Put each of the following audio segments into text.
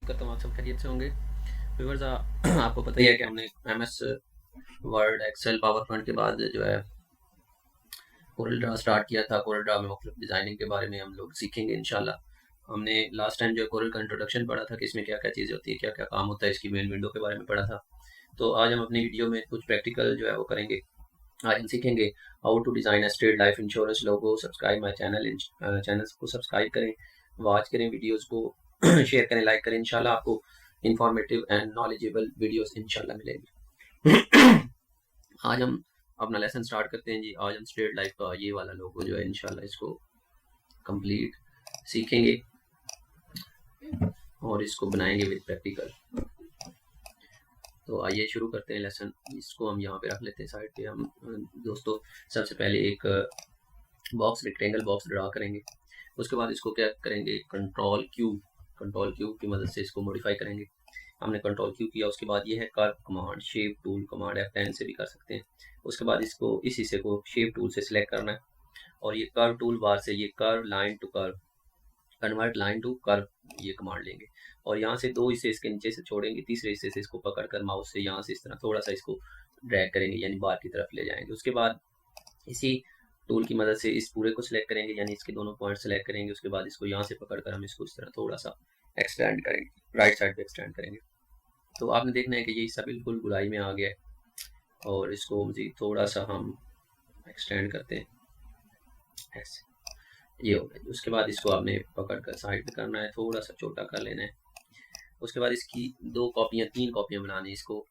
करता हूँ आप सब खैरियत से होंगे। व्यूअर्स, आपको पता ही है कि हमने MS Word, Excel, PowerPoint के बाद जो है कोरल ड्रा स्टार्ट किया था। कोरल ड्रा में मुख्तलिफ डिज़ाइनिंग के बारे में हम लोग सीखेंगे इंशाल्लाह। हमने लास्ट टाइम जो है कोरल का इंट्रोडक्शन पढ़ा था कि इसमें क्या क्या चीज़ें होती है, क्या क्या काम होता है, इसकी मेन विंडो के बारे में पढ़ा था। तो आज हम अपनी वीडियो में कुछ प्रैक्टिकल जो है वो करेंगे। आज हम सीखेंगे how to design a state life insurance logo. Subscribe my channel, channel को सब्सक्राइब करें, वॉच करें वीडियोज़ को, शेयर करें, लाइक करें। इंशाल्लाह आपको इंफॉर्मेटिव एंड नॉलेजेबल वीडियोस इंशाल्लाह मिलेंगी। आज हम अपना लेसन स्टार्ट करते हैं जी। आज हम स्ट्रेट लाइफ का ये वाला लोगो जो है इंशाल्लाह इसको कंप्लीट सीखेंगे और इसको बनाएंगे विद प्रैक्टिकल। तो आइए शुरू करते हैं लेसन। इसको हम यहाँ पे रख लेते हैं साइड पे। हम दोस्तों सबसे पहले एक बॉक्स, रेक्टेंगल बॉक्स ड्रा करेंगे। उसके बाद इसको क्या करेंगे, कंट्रोल क्यू की मदद से इसको मॉडिफाई करेंगे। हमने कंट्रोल क्यू किया। उसके बाद ये है curve command, shape tool command, F10 से भी कर सकते हैं। उसके बाद इसको इस हिस्से को शेप टूल से सिलेक्ट करना है और ये कर्व टूल बार से ये curve line to curve, convert line to curve, ये कमांड लेंगे और यहाँ से दो हिस्से इसके नीचे से छोड़ेंगे, तीसरे हिस्से से इसको पकड़ कर माउस से यहाँ से इस तरह थोड़ा सा इसको ड्रैग करेंगे, यानी बार की तरफ ले जाएंगे। उसके बाद इसी टूल की मदद से इस पूरे को सिलेक्ट करेंगे, यानी इसके दोनों पॉइंट सिलेक्ट करेंगे। उसके बाद इसको यहाँ से पकड़कर हम इसको इस तरह थोड़ा सा एक्सटेंड करेंगे, राइट साइड पे एक्सटेंड करेंगे। तो आपने देखना है कि ये हिस्सा बिल्कुल गुलाई में आ गया है और इसको मज़ीद थोड़ा सा हम एक्सटेंड करते हैं, ऐसे ये हो गया। उसके बाद इसको आपने पकड़ कर साइड पे करना है, थोड़ा सा छोटा कर लेना है। उसके बाद इसकी तीन कॉपियाँ बनानी है। इसको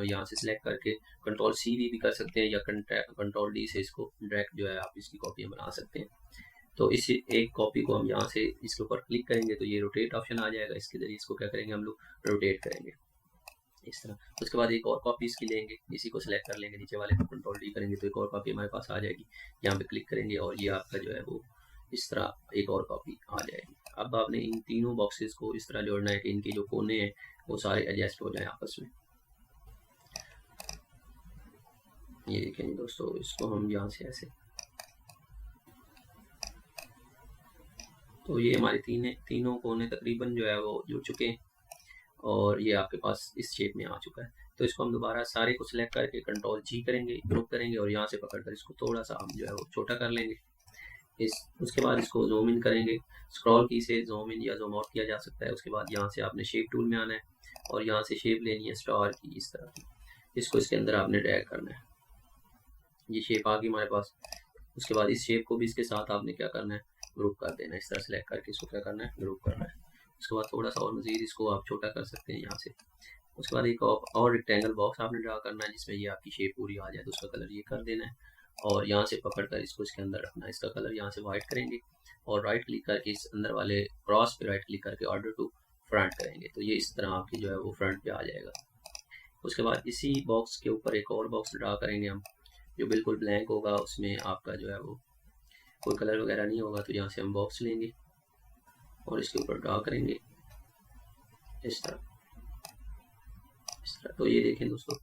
यहाँ से सिलेक्ट करके कंट्रोल C भी कर सकते हैं या कंट्रोल D से इसको डायरेक्ट जो है आप इसकी कॉपियाँ बना सकते हैं। तो इस एक कॉपी को हम यहाँ से इसके ऊपर क्लिक करेंगे तो ये रोटेट ऑप्शन आ जाएगा। इसके जरिए इसको क्या करेंगे, हम लोग रोटेट करेंगे इस तरह। उसके बाद एक और कॉपी इसकी लेंगे, इसी को सिलेक्ट कर लेंगे, नीचे वाले को कंट्रोल D करेंगे तो एक और कॉपी हमारे पास आ जाएगी। यहाँ पे क्लिक करेंगे और ये आपका जो है वो इस तरह एक और कॉपी आ जाएगी। अब आपने इन तीनों बॉक्सेस को इस तरह जोड़ना है कि इनके जो कोने हैं वो सारे एडजस्ट हो जाए आपस में। ये देखेंगे दोस्तों, इसको हम यहाँ से ऐसे, तो ये हमारे तीनों कोने तकरीबन जो है वो जुड़ चुके हैं और ये आपके पास इस शेप में आ चुका है। तो इसको हम दोबारा सारे को सिलेक्ट करके कंट्रोल G करेंगे, ग्रुप करेंगे और यहाँ से पकड़कर इसको थोड़ा सा हम जो है वो छोटा कर लेंगे। उसके बाद इसको जूम इन करेंगे, स्क्रॉल की से जूम इन या जूम आउट किया जा सकता है। उसके बाद यहाँ से आपने शेप टूल में आना है और यहाँ से शेप लेनी है स्टार की, इस तरह की। इसको इसके अंदर आपने ड्रैग करना है, ये शेप आ गई हमारे पास। उसके बाद इस शेप को भी इसके साथ आपने क्या करना है, ग्रुप कर देना है। इस तरह सेलेक्ट करके इसको क्या करना है, ग्रुप करना है। उसके बाद थोड़ा सा और मज़ीद इसको आप छोटा कर सकते हैं यहाँ से। उसके बाद एक और रेक्टेंगल बॉक्स आपने ड्रा करना है जिसमें ये आपकी शेप पूरी आ जाए, तो उसका कलर ये कर देना है और यहाँ से पकड़ कर इसको इसके अंदर रखना है। इसका कलर यहाँ से वाइट करेंगे और राइट क्लिक करके इस अंदर वाले क्रॉस पे राइट क्लिक करके ऑर्डर टू फ्रंट करेंगे, तो ये इस तरह आपकी जो है वो फ्रंट पे आ जाएगा। उसके बाद इसी बॉक्स के ऊपर एक और बॉक्स ड्रा करेंगे हम, जो बिल्कुल ब्लैंक होगा, उसमें आपका जो है वो कोई कलर वगैरह नहीं होगा। तो यहाँ से हम बॉक्स लेंगे और इसके ऊपर ड्रा करेंगे इस तरह, इस तरह। तो ये देखें दोस्तों,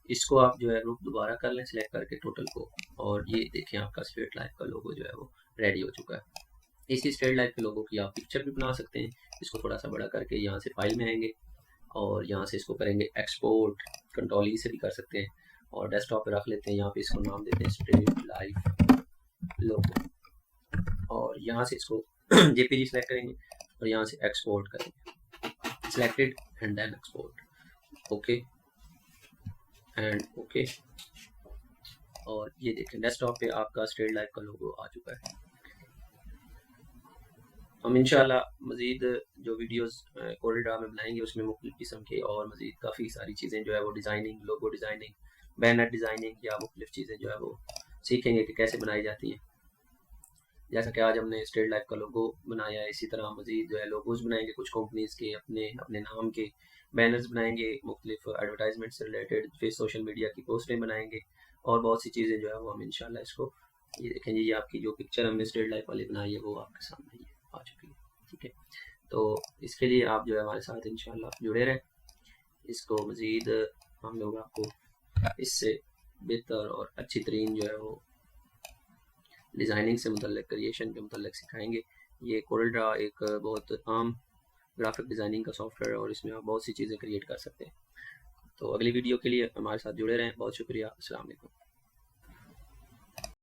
इसको आप जो है ग्रुप दोबारा कर लें सिलेक्ट करके टोटल को, और ये देखें आपका स्ट्रेट लाइफ का लोगो जो है वो रेडी हो चुका है। इसी स्ट्रेट लाइफ के लोगो की आप पिक्चर भी बना सकते हैं। इसको थोड़ा सा बड़ा करके यहाँ से फाइल में आएंगे और यहाँ से इसको करेंगे एक्सपोर्ट, कंट्रोल E से भी कर सकते हैं और डेस्कटॉप पे रख लेते हैं। यहाँ पे इसको नाम देते हैं स्ट्रेट लाइफ लोगो और यहाँ से इसको JPG सेलेक्ट करेंगे और यहाँ से एक्सपोर्ट करेंगे, selected and then export, okay and okay. और ये देखें डेस्कटॉप पे आपका स्ट्रेट लाइफ का लोगो आ चुका है। हम इंशाल्लाह मज़ीद जो वीडियोस कोरल ड्रा में बनाएंगे उसमें मुख्तलिफ किस्म के और मज़ीद काफ़ी सारी चीज़ें जो है वो designing, logo designing, banner designing या मुख्तलिफ चीज़ें जो है वो सीखेंगे कि कैसे बनाई जाती हैं। जैसा कि आज हमने स्ट्रेट लाइफ का लोगो बनाया है, इसी तरह मज़ीद जो है लोगोज बनाएंगे कुछ कंपनीज़ के, अपने अपने नाम के बैनर्स बनाएंगे, मुख्तलिफ एडवर्टाइजमेंट से रिलेटेड, फिर सोशल मीडिया की पोस्टें बनाएंगे और बहुत सी चीज़ें जो है वो हम इंशाल्लाह इसको, ये देखें ये आपकी जो पिक्चर हमने स्ट्रेट लाइफ वाली बनाई है वो आपके सामने ये आ चुकी है, ठीक है। तो इसके लिए आप जो है हमारे साथ इंशाल्लाह जुड़े रहें। इसको मज़ीद हम लोग आपको इससे बेहतर और अच्छी तरीन जो है वो डिज़ाइनिंग से मुतल्लिक, क्रिएशन के मुतल्लिक सिखाएंगे। ये कोरल ड्रा एक बहुत आम ग्राफिक डिज़ाइनिंग का सॉफ्टवेयर है और इसमें आप बहुत सी चीज़ें क्रिएट कर सकते हैं। तो अगली वीडियो के लिए हमारे साथ जुड़े रहें। बहुत शुक्रिया। अस्सलाम वालेकुम।